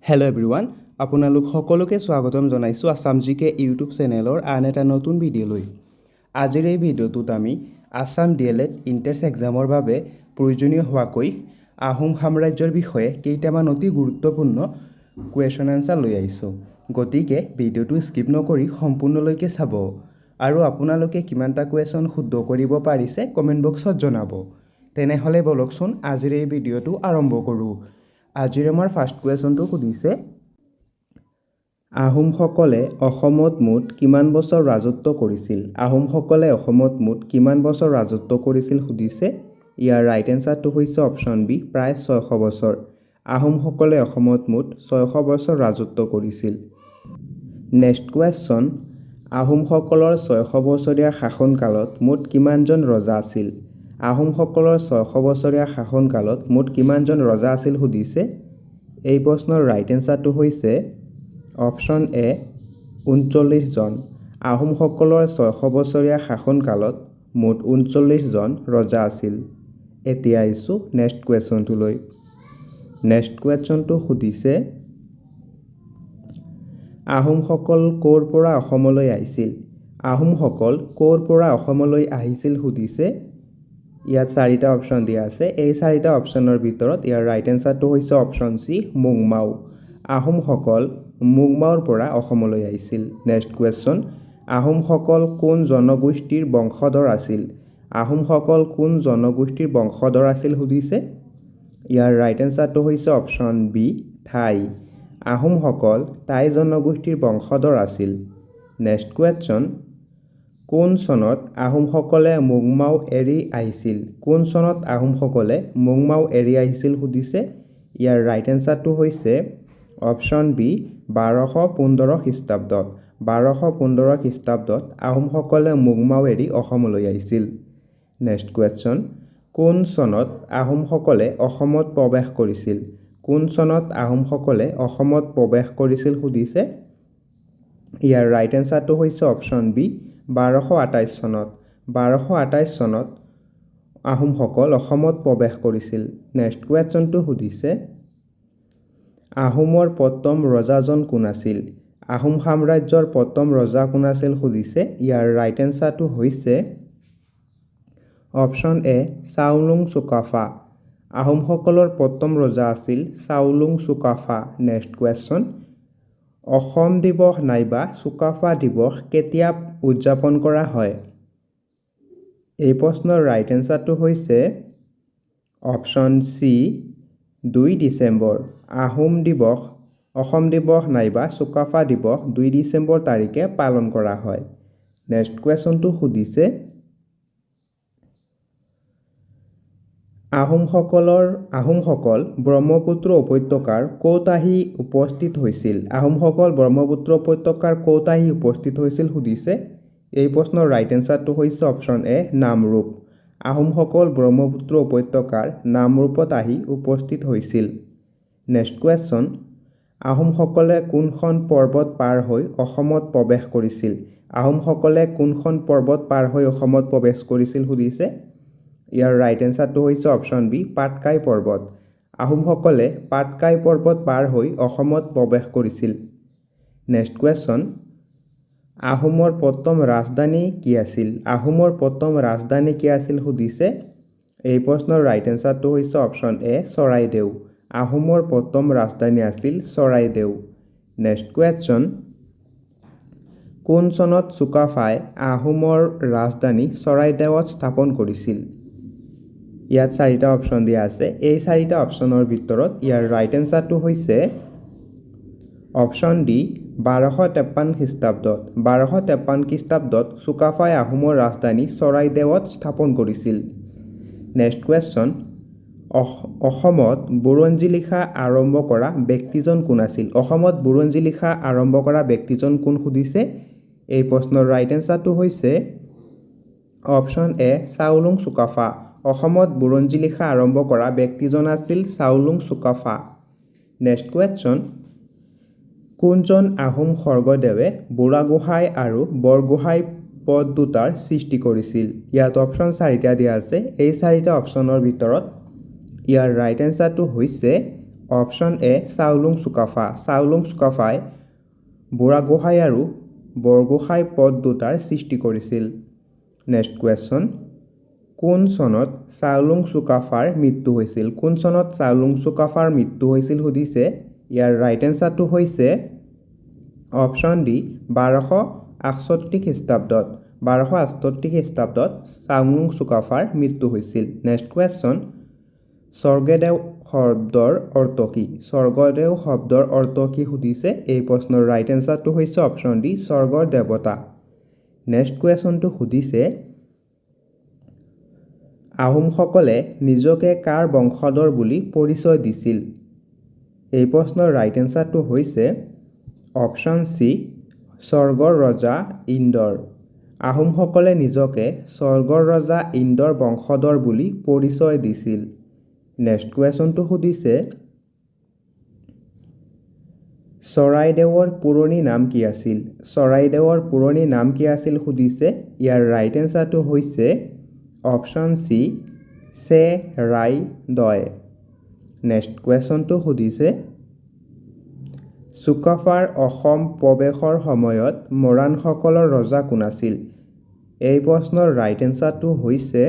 Hello' everyone, আপোনালোক সকলোকে স্বাগতম জনাইছোঁ আছাম জিকে ইউটিউব চেনেলৰ আন এটা নতুন ভিডিঅ'লৈ। আজিৰ এই ভিডিঅ'টোত আমি আছাম DLED ইণ্ট্ৰেন্স এক্সামৰ বাবে প্ৰয়োজনীয় হোৱাকৈ আহোম সাম্ৰাজ্যৰ বিষয়ে কেইটামান অতি গুৰুত্বপূৰ্ণ কুৱেশ্যন আনচাৰ লৈ আহিছোঁ। গতিকে ভিডিঅ'টো স্কিপ নকৰি সম্পূৰ্ণলৈকে চাব আৰু আপোনালোকে কিমানটা কুৱেশ্যন শুদ্ধ কৰিব পাৰিছে কমেণ্ট বক্সত জনাব। তেনেহ'লে বলকচোন আজিৰ এই ভিডিঅ'টো আৰম্ভ কৰোঁ। আজিৰ আমাৰ ফাৰ্ষ্ট কুৱেশ্যনটো সুধিছে, আহোমসকলে অসমত মুঠ কিমান বছৰ ৰাজত্ব কৰিছিল? আহোমসকলে অসমত মুঠ কিমান বছৰ ৰাজত্ব কৰিছিল সুধিছে। ইয়াৰ ৰাইট এনচাৰটো হৈছে অপশ্যন বি, প্ৰায় 600 বছৰ। আহোমসকলে অসমত মুঠ 600 বছৰ ৰাজত্ব কৰিছিল। নেক্সট কুৱেশ্যন, আহোমসকলৰ 600 বছৰীয়া শাসনকালত মুঠ কিমানজন ৰজা আছিল? আহোমসকলৰ 600 বছৰীয়া শাসনকালত মুঠ কিমানজন ৰজা আছিল সুধিছে। এই প্ৰশ্নৰ ৰাইট এনচাৰটো হৈছে অপশ্যন এ, 39 জন। আহোমসকলৰ 600 বছৰীয়া শাসনকালত মুঠ 39 জন ৰজা আছিল। এতিয়া আহিছোঁ নেক্সট কুৱেশ্যনটোলৈ। নেক্সট কুৱেশ্যনটো সুধিছে, আহোমসকল ক'ৰ পৰা অসমলৈ আহিছিল? আহোমসকল ক'ৰ পৰা অসমলৈ আহিছিল সুধিছে। ইয়াত 4টা অপশ্যন দিয়া আছে। এই 4টা অপশ্যনৰ ভিতৰত ইয়াৰ ৰাইট এনচাৰটো হৈছে অপশ্যন চি, মুংমাও। আহোমসকল মুংমাওৰ পৰা অসমলৈ আহিছিল। নেক্সট কুৱেশ্যন, আহোমসকল কোন জনগোষ্ঠীৰ বংশধৰ আছিল? আহোমসকল কোন জনগোষ্ঠীৰ বংশধৰ আছিল সুধিছে। ইয়াৰ ৰাইট এনচাৰটো হৈছে অপশ্যন বি, টাই। আহোমসকল টাই জনগোষ্ঠীৰ বংশধৰ আছিল। নেক্সট কুৱেশ্যন, কোন চনত আহোমসকলে মুংমাও এৰি আহিছিল? কোন চনত আহোমসকলে মুংমাও এৰি আহিছিল সুধিছে। ইয়াৰ ৰাইট এনচাৰটো হৈছে অপশ্যন বি, 1215 খ্ৰীষ্টাব্দত। 1215 খ্ৰীষ্টাব্দত আহোমসকলে মুংমাও এৰি অসমলৈ আহিছিল। নেক্সট কুৱেশ্যন, কোন চনত আহোমসকলে অসমত প্ৰৱেশ কৰিছিল? কোন চনত আহোমসকলে অসমত প্ৰৱেশ কৰিছিল সুধিছে। ইয়াৰ ৰাইট এনচাৰটো হৈছে অপশ্যন বি, 1228 চনত। 1228 চনত আহোমসকল অসমত প্ৰৱেশ কৰিছিল। নেক্সট কুৱেশ্যনটো সুধিছে, আহোমৰ প্ৰথম ৰজাজন কোন আছিল? আহোম সাম্ৰাজ্যৰ প্ৰথম ৰজা কোন আছিল সুধিছে। ইয়াৰ ৰাইট এনচাৰটো হৈছে অপশ্যন এ, চাওলুং চুকাফা। আহোমসকলৰ প্ৰথম ৰজা আছিল চাওলুং চুকাফা। নেক্সট কুৱেশ্যন, অসম দিৱস নাইবা চুকাফা দিৱস কেতিয়া উদযাপন কৰা হয়? এই প্ৰশ্নৰ ৰাইট এনচাৰটো হৈছে অপশ্যন চি, 2 ডিচেম্বৰ। অসম দিৱস নাইবা চুকাফা দিৱস 2 ডিচেম্বৰ তাৰিখে পালন কৰা হয়। নেক্সট কুৱেশ্যনটো সুধিছে, আহোমসকল ব্ৰহ্মপুত্ৰ উপত্যকাৰ ক'ত আহি উপস্থিত হৈছিল? আহোমসকল ব্ৰহ্মপুত্ৰ উপত্যকাৰ ক'ত আহি উপস্থিত হৈছিল সুধিছে। এই প্ৰশ্নৰ ৰাইট এনচাৰটো হৈছে অপশ্যন এ, নামৰূপ। আহোমসকল ব্ৰহ্মপুত্ৰ উপত্যকাৰ নামৰূপত আহি উপস্থিত হৈছিল। নেক্সট কুৱেশ্যন, আহোমসকলে কোনখন পৰ্বত পাৰ হৈ অসমত প্ৰৱেশ কৰিছিল? আহোমসকলে কোনখন পৰ্বত পাৰ হৈ অসমত প্ৰৱেশ কৰিছিল সুধিছে। ইয়াৰ ৰাইট এনচাৰটো হৈছে অপশ্যন বি, পাটকাই পৰ্বত। আহোমসকলে পাটকাই পৰ্বত পাৰ হৈ অসমত প্ৰৱেশ কৰিছিল। নেক্সট কুৱেশ্যন, আহোমৰ প্ৰথম ৰাজধানী কি আছিল? আহোমৰ প্ৰথম ৰাজধানী কি আছিল সুধিছে। এই প্ৰশ্নৰ ৰাইট এনচাৰটো হৈছে অপশ্যন এ, চৰাইদেউ। আহোমৰ প্ৰথম ৰাজধানী আছিল চৰাইদেউ। নেক্সট কুৱেশ্যন, কোন চনত চুকাফাই আহোমৰ ৰাজধানী চৰাইদেউত স্থাপন কৰিছিল? ইয়াত 4টা অপশ্যন দিয়া আছে। এই 4টা অপশ্যনৰ ভিতৰত ইয়াৰ ৰাইট এনচাৰটো হৈছে অপশ্যন ডি, 1253 খ্ৰীষ্টাব্দত। 1253 খ্ৰীষ্টাব্দত চুকাফাই আহোমৰ ৰাজধানী চৰাইদেউত স্থাপন কৰিছিল। নেক্সট কুৱেশ্যন, অসমত বুৰঞ্জী লিখা আৰম্ভ কৰা ব্যক্তিজন কোন আছিল? অসমত বুৰঞ্জী লিখা আৰম্ভ কৰা ব্যক্তিজন কোন সুধিছে। এই প্ৰশ্নৰ ৰাইট এনচাৰটো হৈছে অপশ্যন এ, চাওলুং চুকাফা। অসমত বুৰঞ্জী লিখা আৰম্ভ কৰা ব্যক্তিজন আছিল চাওলুং চুকাফা। নেক্সট কুৱেশ্যন, কোনজন আহোম স্বৰ্গদেৱে বুঢ়াগোহাঁই আৰু বৰগোহাঁই পদ দুটাৰ সৃষ্টি কৰিছিল? ইয়াত অপশ্যন 4টা দিয়া আছে। এই 4টা অপশ্যনৰ ভিতৰত ইয়াৰ ৰাইট এনচাৰটো হৈছে অপশ্যন এ চাওলুং চুকাফা চাওলুং চুকাফাই বুঢ়াগোহাঁই আৰু বৰগোহাঁই পদ দুটাৰ সৃষ্টি কৰিছিল নেক্সট কুৱেশ্যন কোন চনত চাওলুং চুকাফাৰ মৃত্যু হৈছিল কোন চনত চাওলুং চুকাফাৰ মৃত্যু হৈছিল সুধিছে ইয়াৰ ৰাইট এনসাৰটো হৈছে অপশ্যন ডি 1268 খ্ৰীষ্টাব্দত 1268 খ্ৰীষ্টাব্দত চাওলুং চুকাফাৰ মৃত্যু হৈছিল নেক্সট কুৱেশ্যন স্বৰ্গদেউ শব্দৰ অৰ্থ কি স্বৰ্গদেউ শব্দৰ অৰ্থ কি সুধিছে এই প্ৰশ্নৰ ৰাইট এনসাৰটো হৈছে অপশ্যন ডি স্বৰ্গৰ দেৱতা নেক্সট কুৱেশ্যনটো সুধিছে আহোমসকলে নিজকে কাৰ বংশধৰ বুলি পৰিচয় দিছিল এই প্ৰশ্নৰ ৰাইট এনসাৰটো হৈছে অপশ্যন সি স্বৰ্গৰ ৰজা ইন্দ্ৰৰ আহোমসকলে নিজকে স্বৰ্গৰ ৰজা ইন্দ্ৰৰ বংশধৰ বুলি পৰিচয় দিছিল নেক্সট কুৱেশ্যনটো সুধিছে চৰাইদেউৰ পুৰণি নাম কি আছিল চৰাইদেউৰ পুৰণি নাম কি আছিল সুধিছে ইয়াৰ ৰাইট এনসাৰটো হৈছে অপশ্যন সি চেৰাইদয় নেক্সট কুৱেশ্যনটো সুধিছে চুকাফাৰ অসম প্ৰৱেশৰ সময়ত মৰাণসকলৰ ৰজা কোন আছিল এই প্ৰশ্নৰ ৰাইট এনসাৰটো হৈছে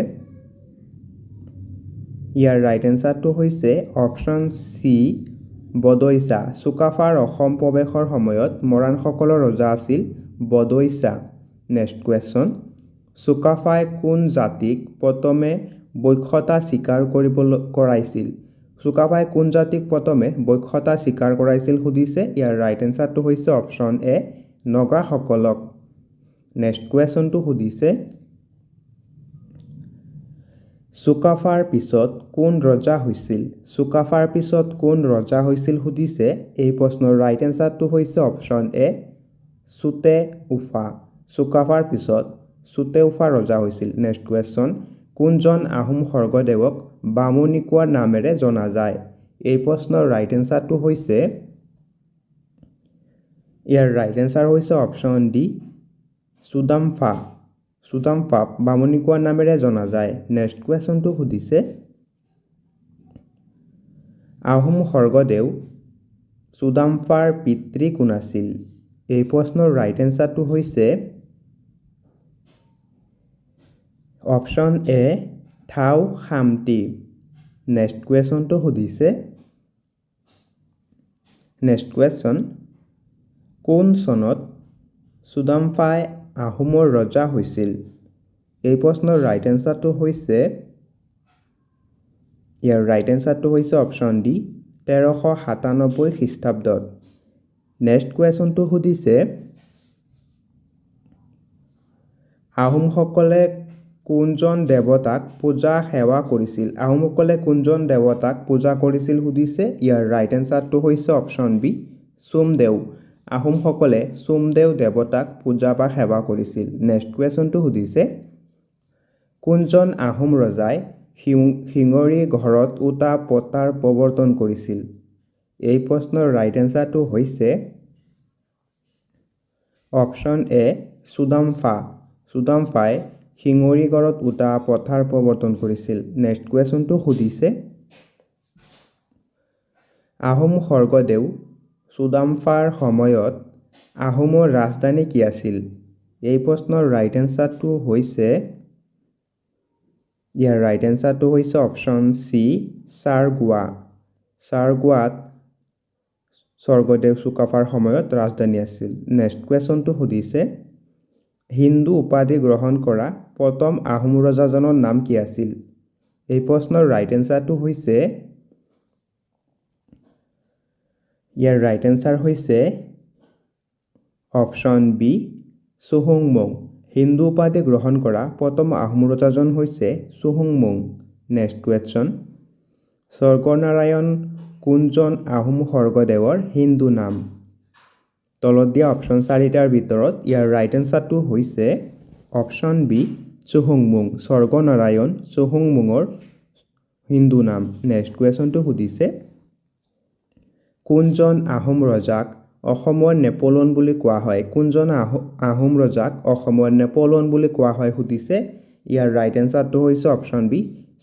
ইয়াৰ ৰাইট এনসাৰটো হৈছে অপশ্যন সি বদৈচা চুকাফাৰ অসম প্ৰৱেশৰ সময়ত মৰাণসকলৰ ৰজা আছিল বদৈচা নেক্সট কুৱেশ্যন চুকাফাই কোন জাতিক প্ৰথমে বৈশ্যতা স্বীকাৰ কৰাইছিল চুকাফাই কোন জাতিক প্ৰথমে বৈশ্যতা স্বীকাৰ কৰাইছিল সুধিছে ইয়াৰ ৰাইট এনসাৰটো হৈছে অপশ্যন এ নগাসকলক নেক্সট কুৱেশ্যনটো সুধিছে চুকাফাৰ পিছত কোন ৰজা হৈছিল চুকাফাৰ পিছত কোন ৰজা হৈছিল সুধিছে এই প্ৰশ্নৰ ৰাইট এনসাৰটো হৈছে অপশ্যন এ চুতেউফা চুকাফাৰ পিছত চুতেউফা ৰজা হৈছিল নেক্সট কুৱেশ্যন কোনজন আহোম স্বৰ্গদেৱক বামুণী কোৱাৰ নামেৰে জনা যায় এই প্ৰশ্নৰ ৰাইট এনসাৰটো হৈছে ইয়াৰ ৰাইট এনসাৰ হৈছে অপশ্যন ডি চুদাম্ফা চুদাম্ফাক বামুণী কোৱাৰ নামেৰে জনা যায় নেক্সট কুৱেশ্যনটো সুধিছে আহোম স্বৰ্গদেউ চুদাম্ফাৰ পিতৃ কোন আছিল এই প্ৰশ্নৰ ৰাইট এনসাৰটো হৈছে অপশ্যন এ থাও খামতি নেক্সট কুৱেশ্যনটো সুধিছে নেক্সট কুৱেশ্যন কোন চনত চুদাম্ফাই আহোমৰ ৰজা হৈছিল এই প্ৰশ্নৰ ৰাইট এনসাৰটো হৈছে ইয়াৰ ৰাইট এনসাৰটো হৈছে অপশ্যন ডি 1397 খ্ৰীষ্টাব্দত নেক্সট কুৱেশ্যনটো সুধিছে আহোমসকলে কোনজন দেৱতাক পূজা সেৱা কৰিছিল আহোমসকলে কোনজন দেৱতাক পূজা কৰিছিল সুধিছে ইয়াৰ ৰাইট এনসাৰটো হৈছে অপশ্যন বি সোমদেউ আহোমসকলে সোমদেউ দেৱতাক পূজা বা সেৱা কৰিছিল নেক্সট কুৱেশ্যনটো সুধিছে কোনজন আহোম ৰজাই শিঙৰি ঘৰত উটা পতাৰ প্ৰৱৰ্তন কৰিছিল এই প্ৰশ্নৰ ৰাইট এনসাৰটো হৈছে অপশ্যন এ চুদাম্ফাই শিঙৰি ঘৰত উটা পথাৰ প্ৰৱৰ্তন কৰিছিল নেক্সট কুৱেশ্যনটো সুধিছে আহোম স্বৰ্গদেউ চুদাম্ফাৰ সময়ত আহোমৰ ৰাজধানী কি আছিল এই প্ৰশ্নৰ ৰাইট এনসাৰটো হৈছে ইয়াৰ ৰাইট এনসাৰটো হৈছে অপশ্যন সি চাৰগোৱাত স্বৰ্গদেউ চুকাফাৰ সময়ত ৰাজধানী আছিল নেক্সট কুৱেশ্যনটো সুধিছে হিন্দু উপাধি গ্ৰহণ কৰা প্ৰথম আহোম ৰজাজনৰ নাম কি আছিল এই প্ৰশ্নৰ ৰাইট এনসাৰটো হৈছে ইয়াৰ ৰাইট এনসাৰ হৈছে অপশ্যন বি চুহুংমুং হিন্দু উপাধি গ্ৰহণ কৰা প্ৰথম আহোম ৰজাজন হৈছে চুহুংমুং নেক্সট কুৱেশ্যন স্বৰ্গনাৰায়ণ কোনজন আহোম স্বৰ্গদেৱৰ হিন্দু নাম তলত দিয়া অপশ্যন 4টাৰ ভিতৰত ইয়াৰ ৰাইট এনসাৰটো হৈছে অপশ্যন বি চুহুংমুং স্বৰ্গনাৰায়ণ চুহুংমুঙৰ হিন্দু নাম নেক্সট কুৱেশ্যনটো সুধিছে কোনজন আহোম ৰজাক অসমৰ নেপোলিয়ন বুলি কোৱা হয় কোনজন আহোম ৰজাক অসমৰ নেপোলিয়ন বুলি কোৱা হয় সুধিছে ইয়াৰ ৰাইট এনসাৰটো হৈছে অপশ্যন বি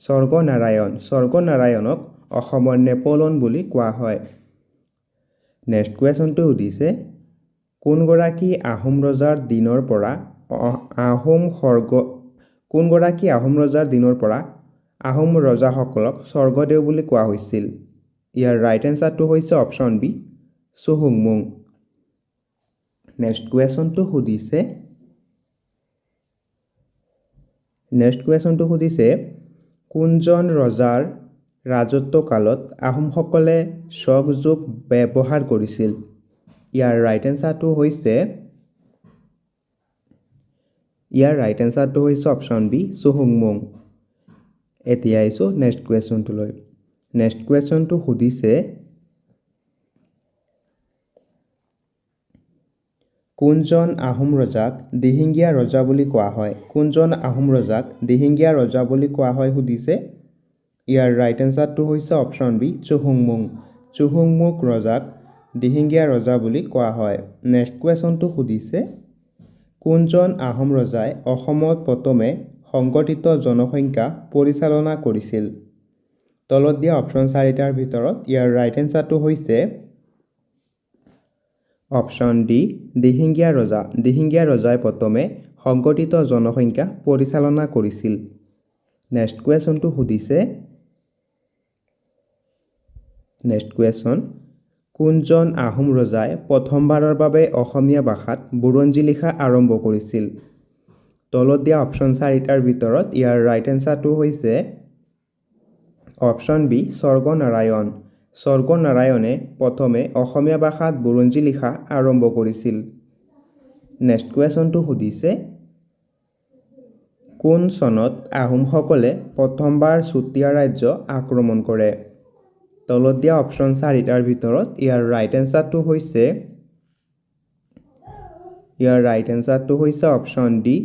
স্বৰ্গনাৰায়ণক অসমৰ নেপোলিয়ন বুলি কোৱা হয়। নেক্সট কুৱেশ্যনটো সুধিছে কোনগৰাকী আহোম ৰজাৰ দিনৰ পৰা আহোম ৰজাসকলক স্বৰ্গদেউ বুলি কোৱা হৈছিল? ইয়াৰ ৰাইট এনচাৰটো হৈছে অপশ্যন বি চুহুংমুং। নেক্সট কুৱেশ্যনটো সুধিছে কোনজন ৰজাৰ ৰাজত্বকালত আহোমসকলে চক জোক ব্যৱহাৰ কৰিছিল? ইয়াৰ ৰাইট এনচাৰটো হৈছে অপশ্যন বি চুহুংমুং। এতিয়া আহিছোঁ নেক্সট কুৱেশ্যনটোলৈ। নেক্সট কুৱেশ্যনটো সুধিছে কোনজন আহোম ৰজাক দিহিঙীয়া ৰজা বুলি কোৱা হয়? কোনজন আহোম ৰজাক দিহিঙীয়া ৰজা বুলি কোৱা হয় সুধিছে। ইয়াৰ ৰাইট এনচাৰটো হৈছে অপশ্যন বি চুহুংমুং। চুহুংমুং ৰজাক দিহিঙীয়া ৰজা বুলি কোৱা হয়। নেক্সট কুৱেশ্যনটো সুধিছে কোনজন আহোম ৰজাই অসমত প্ৰথমে সংগঠিত জনসংখ্যা পৰিচালনা কৰিছিল? তলত দিয়া অপশ্যন 4টাৰ ভিতৰত ইয়াৰ ৰাইট এনচাৰটো হৈছে অপশ্যন ডি দিহিঙীয়া ৰজা। দিহিঙীয়া ৰজাই প্ৰথমে সংগঠিত জনসংখ্যা পৰিচালনা কৰিছিল। নেক্সট কুৱেশ্যনটো সুধিছে কোনজন আহোম ৰজাই প্ৰথমবাৰৰ বাবে অসমীয়া ভাষাত বুৰঞ্জী লিখা আৰম্ভ কৰিছিল? তলত দিয়া অপশ্যন 4টাৰ ভিতৰত ইয়াৰ ৰাইট এনচাৰটো হৈছে অপশ্যন বি স্বৰ্গনাৰায়ণ। স্বৰ্গনাৰায়ণে প্ৰথমে অসমীয়া ভাষাত বুৰঞ্জী লিখা আৰম্ভ কৰিছিল। নেক্সট কুৱেশ্যনটো সুধিছে কোন চনত আহোমসকলে প্ৰথমবাৰ চুতীয়া ৰাজ্য আক্ৰমণ কৰে? তলত দিয়া অপশ্যন 4টাৰ ভিতৰত ইয়াৰ ৰাইট এনচাৰটো হৈছে অপশ্যন ডি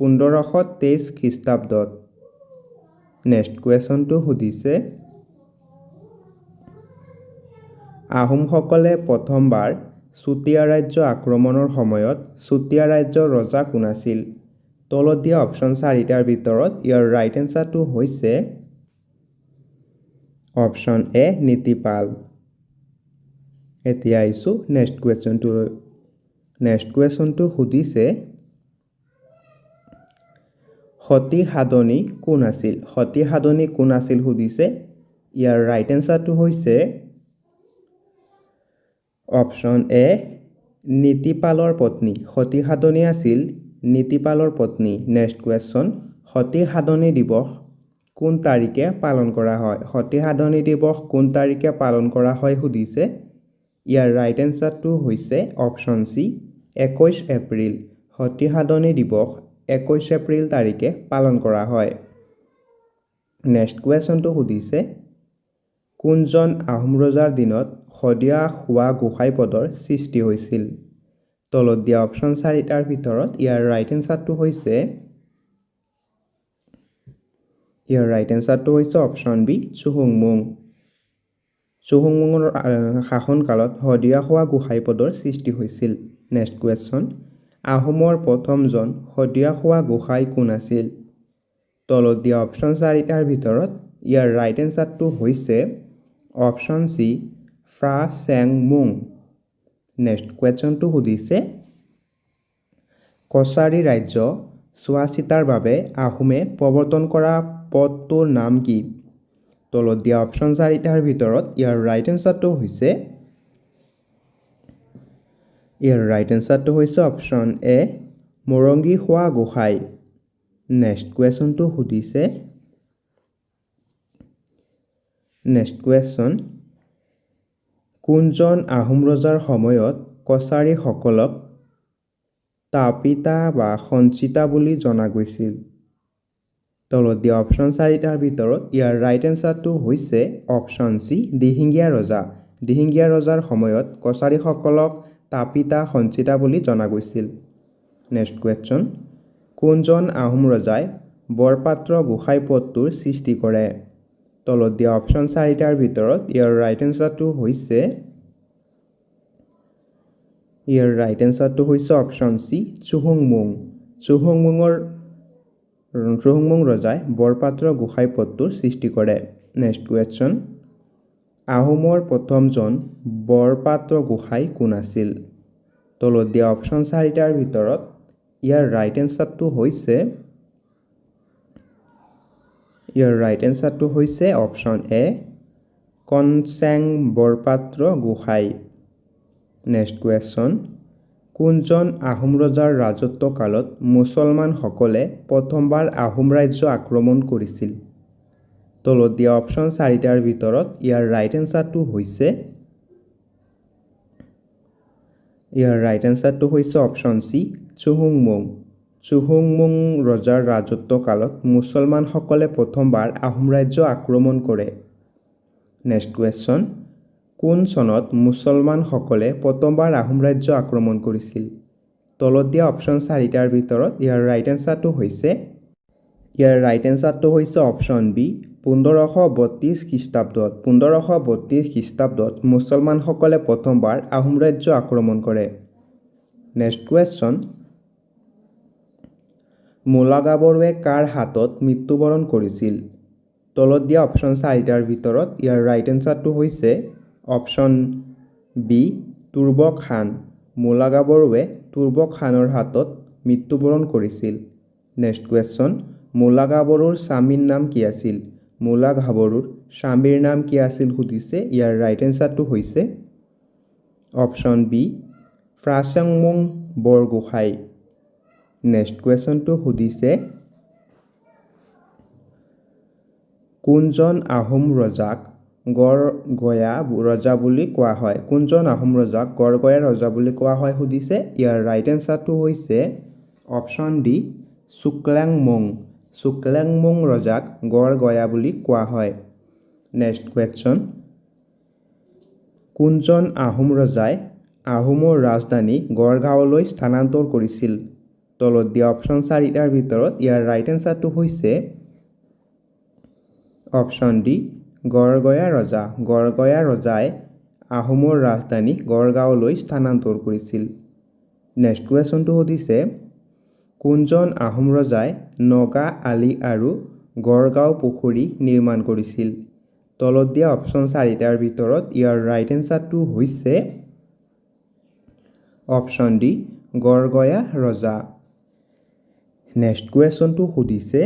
1523 খ্ৰীষ্টাব্দত। নেক্সট কুৱেশ্যনটো সুধিছে আহোমসকলে প্ৰথমবাৰ চুতীয়া ৰাজ্য আক্ৰমণৰ সময়ত চুতীয়া ৰাজ্যৰ ৰজা কোন আছিল? তলত দিয়া অপশ্যন 4টাৰ ভিতৰত ইয়াৰ ৰাইট এনচাৰটো হৈছে অপশ্যন এ নীতিপাল। এতিয়া আহিছোঁ নেক্সট কুৱেশ্যনটোলৈ। নেক্সট কুৱেশ্যনটো সুধিছে সতী সাধনী কোন আছিল? সতী সাধনী কোন আছিল সুধিছে। ইয়াৰ ৰাইট এনচাৰটো হৈছে অপশ্যন এ নীতিপালৰ পত্নী। সতী সাধনী আছিল নীতিপালৰ পত্নী। নেক্সট কুৱেশ্যন সতী সাধনী দিৱস কোন তাৰিখে পালন কৰা হয়? সতী সাধনী দিৱস কোন তাৰিখে পালন কৰা হয় সুধিছে। ইয়াৰ ৰাইট এনচাৰটো হৈছে অপশ্যন চি 21 এপ্ৰিল। সতী সাধনী দিৱস 21 এপ্ৰিল তাৰিখে পালন কৰা হয়। নেক্সট কুৱেশ্যনটো সুধিছে কোনজন আহোম ৰজাৰ দিনত শদিয়া খোৱা গোসাঁই পদৰ সৃষ্টি হৈছিল? তলত দিয়া অপশ্যন 4টাৰ ভিতৰত ইয়াৰ ৰাইট এনচাৰটো হৈছে অপশ্যন বি চুহুংমুং। চুহুংমুঙৰ শাসনকালত শদিয়া খোৱা গোসাঁই পদৰ সৃষ্টি হৈছিল। নেক্সট কুৱেশ্যন আহোমৰ প্ৰথমজন শদিয়া খোৱা গোসাঁই কোন আছিল? তলত দিয়া অপশ্যন 4টাৰ ভিতৰত ইয়াৰ ৰাইট এনচাৰটো হৈছে অপশ্যন চি ফ্ৰা-চেং-মুং। নেক্সট কুৱেশ্যনটো সুধিছে কছাৰী ৰাজ্য চোৱাচিতাৰ বাবে আহোমে প্ৰৱৰ্তন কৰা পদটোৰ নাম কি? তলত দিয়া অপশ্যন 4টাৰ ভিতৰত ইয়াৰ ৰাইট এনচাৰটো হৈছে অপশ্যন এ মৰংগী খোৱা গোসাঁই। নেক্সট কুৱেশ্যনটো সুধিছে কোনজন আহোম ৰজাৰ সময়ত কছাৰীসকলক তাপিতা বা সঞ্চিতা বুলি জনা গৈছিল? তলত দিয়া অপশ্যন 4টাৰ ভিতৰত ইয়াৰ ৰাইট এনচাৰটো হৈছে অপশ্যন চি দিহিঙীয়া ৰজা। দিহিঙীয়া ৰজাৰ সময়ত কছাৰীসকলক তাপিতা সঞ্চিতা বুলি জনা গৈছিল। নেক্সট কুৱেশ্যন কোনজন আহোম ৰজাই বৰপাত্ৰ গোসাঁই পদটোৰ সৃষ্টি কৰে? তলত দিয়া অপশ্যন 4টাৰ ভিতৰত ইয়াৰ ৰাইট এনচাৰটো হৈছে অপশ্যন চি চুহুংমুং। চুহুংমুং ৰজাই বৰপাত্ৰ গোসাঁই পদটোৰ সৃষ্টি কৰে। নেক্সট কুৱেশ্যন আহোমৰ প্ৰথমজন বৰপাত্ৰ গোহাঁই কোন আছিল? তলত দিয়া অপশ্যন 4টাৰ ভিতৰত ইয়াৰ ৰাইট এনসাৰটো হৈছে option A Konseng Borpatra Gohain. Next question, কোনজন আহোম ৰজাৰ ৰাজত্বকালত মুছলমানসকলে প্ৰথমবাৰ আহোম ৰাজ্য আক্ৰমণ কৰিছিল? তলত দিয়া অপশ্যন 4টাৰ ভিতৰত ইয়াৰ ৰাইট এনসাৰটো হৈছে অপশ্যন চি চুহুংমুং। চুহুংমুং ৰজাৰ ৰাজত্বকালত মুছলমানসকলে প্ৰথমবাৰ আহোম ৰাজ্য আক্ৰমণ কৰে। নেক্সট কুৱেশ্যন, কোন চনত মুছলমানসকলে প্ৰথমবাৰ আহোম ৰাজ্য আক্ৰমণ কৰিছিল? তলত দিয়া অপশ্যন 4টাৰ ভিতৰত ইয়াৰ ৰাইট এনসাৰটো হৈছে অপশ্যন বি 1532 খ্ৰীষ্টাব্দত। 1532 খ্ৰীষ্টাব্দত মুছলমানসকলে প্ৰথমবাৰ আহোম ৰাজ্য আক্ৰমণ কৰে। নেক্সট কুৱেশ্যন, মূলা গাভৰুৱে কাৰ হাতত মৃত্যুবৰণ কৰিছিল? তলত দিয়া অপশ্যন 4টাৰ ভিতৰত ইয়াৰ ৰাইট এনসাৰটো হৈছে অপশ্যন বি তুৰ্বক খান। মূলা গাভৰুৱে তুৰ্বক খানৰ হাতত মৃত্যুবৰণ কৰিছিল। নেক্সট কুৱেশ্যন, মূলা গাভৰুৰ স্বামীৰ নাম কি আছিল? মূলা গাভৰুৰ স্বামীৰ নাম কি আছিল সুধিছে। ইয়াৰ ৰাইট এনসাৰটো হৈছে অপশ্যন বি ফ্ৰাছেংমুং বৰগোহাঁই। নেক্সট কুৱেশ্যনটো সুধিছে, কোনজন আহোম ৰজাক গড়গয়া ৰজা বুলি কোৱা হয়? কোনজন আহোম ৰজাক গড়গয়া ৰজা বুলি কোৱা হয় সুধিছে। ইয়াৰ ৰাইট এনসাৰটো হৈছে অপশ্যন ডি চুকলেংমুং। চুকলেংমুং ৰজাক গড়গয়া বুলি কোৱা হয়। নেক্সট কুৱেশ্যন, কোনজন আহোম ৰজাই আহোমৰ ৰাজধানী গড়গাঁৱলৈ স্থানান্তৰ কৰিছিল? তলত দিয়া অপশ্যন 4টাৰ ভিতৰত ইয়াৰ ৰাইট এনসাৰটো হৈছে অপশ্যন ডি গড়গয়া ৰজা। গড়গয়া ৰজাই আহোমৰ ৰাজধানী গড়গাঁৱলৈ স্থানান্তৰ কৰিছিল। নেক্সট কুৱেশ্যনটো সুধিছে, কোনজন আহোম ৰজাই নগা আলি আৰু গড়গাঁও পুখুৰী নিৰ্মাণ কৰিছিল? তলত দিয়া অপশ্যন 4টাৰ ভিতৰত ইয়াৰ ৰাইট এনসাৰটো হৈছে অপশ্যন ডি গড়গয়া ৰজা। নেক্সট কুৱেশ্যনটো সুধিছে,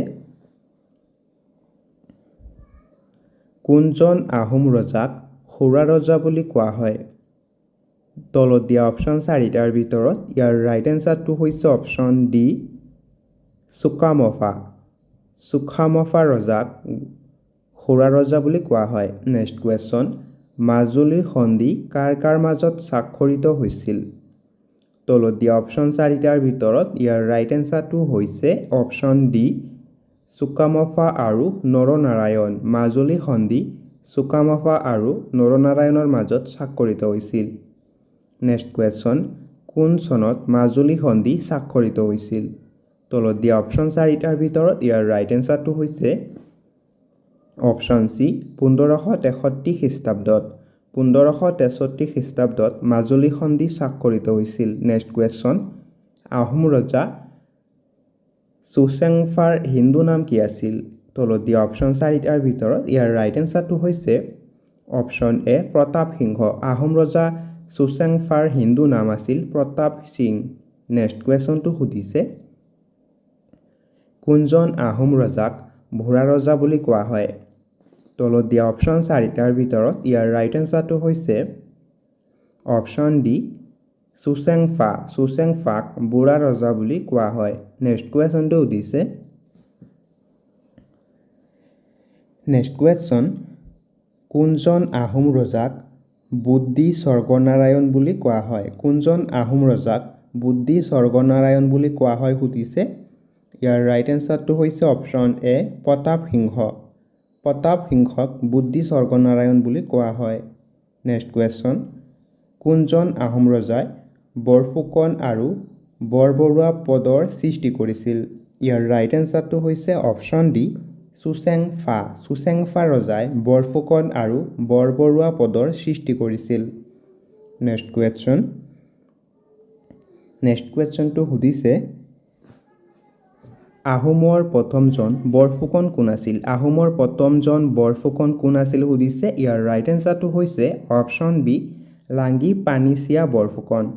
কোনজন আহোম ৰজাক খুৰা ৰজা বুলি কোৱা হয়? তলত দিয়া অপশ্যন 4টাৰ ভিতৰত ইয়াৰ ৰাইট এনসাৰটো হৈছে অপশ্যন ডি চুকামফা। চুকামফা ৰজাক খুৰা ৰজা বুলি কোৱা হয়। নেক্সট কুৱেশ্যন, মাজুলীৰ সন্ধি কাৰ কাৰ মাজত স্বাক্ষৰিত হৈছিল? তলত দিয়া অপশ্যন 4টাৰ ভিতৰত ইয়াৰ ৰাইট এনসাৰটো হৈছে অপশ্যন ডি চুকামফা আৰু নৰনাৰায়ণ। মাজুলী সন্ধি চুকামফা আৰু নৰনাৰায়ণৰ মাজত স্বাক্ষৰিত হৈছিল। নেক্সট কুৱেশ্যন, কোন চনত মাজুলী সন্ধি স্বাক্ষৰিত হৈছিল? তলত দিয়া অপশ্যন 4টাৰ ভিতৰত ইয়াৰ ৰাইট এনসাৰটো হৈছে অপশ্যন চি 1563 খ্ৰীষ্টাব্দত। 1563 খ্ৰীষ্টাব্দত মাজুলী সন্ধি স্বাক্ষৰিত হৈছিল। নেক্সট কুৱেশ্যন, আহোম ৰজা চুচেংফাৰ হিন্দু নাম কি আছিল? তলত দিয়া অপশ্যন 4টাৰ ভিতৰত ইয়াৰ ৰাইট এনসাৰটো হৈছে অপশ্যন এ প্ৰতাপ সিংহ। আহোম ৰজা চুচেংফাৰ হিন্দু নাম আছিল প্ৰতাপ সিং। নেক্সট কুৱেশ্যনটো সুধিছে, কোনজন আহোম ৰজাক ভোৰা ৰজা বুলি কোৱা হয়? তলত দিয়া অপশ্যন 4টাৰ ভিতৰত ইয়াৰ ৰাইট এনসাৰটো হৈছে অপশ্যন ডি চুচেংফা। চুচেংফাক বুঢ়া ৰজা বুলি কোৱা হয়। নেক্সট কুৱেশ্যনটো সুধিছে, কোনজন আহোম ৰজাক বুদ্ধি স্বৰ্গনাৰায়ণ বুলি কোৱা হয়? কোনজন আহোম ৰজাক বুদ্ধি স্বৰ্গনাৰায়ণ বুলি কোৱা হয় সুধিছে। ইয়াৰ ৰাইট এনসাৰটো হৈছে অপশ্যন এ প্ৰতাপ সিংহ। প্ৰতাপ সিংহক বুদ্ধি স্বৰ্গনাৰায়ণ বুলি কোৱা হয়। নেক্সট কুৱেশ্যন, কোনজন আহোম ৰজাই বৰফুকন আৰু বৰবৰুৱা পদৰ সৃষ্টি কৰিছিল? ইয়াৰ ৰাইট এনসাৰটো হৈছে অপশ্যন ডি চুচেংফা। চুচেংফা ৰজাই বৰফুকন আৰু বৰবৰুৱা পদৰ সৃষ্টি কৰিছিল। নেক্সট কুৱেশ্যনটো সুধিছে, আহোমৰ প্ৰথমজন বৰফুকন কোন আছিল? আহোমৰ প্ৰথমজন বৰফুকন কোন আছিল সুধিছে। ইয়াৰ ৰাইট এনচাৰটো হৈছে অপশ্যন বি, লাংগি পানিছিয়া বৰফুকন।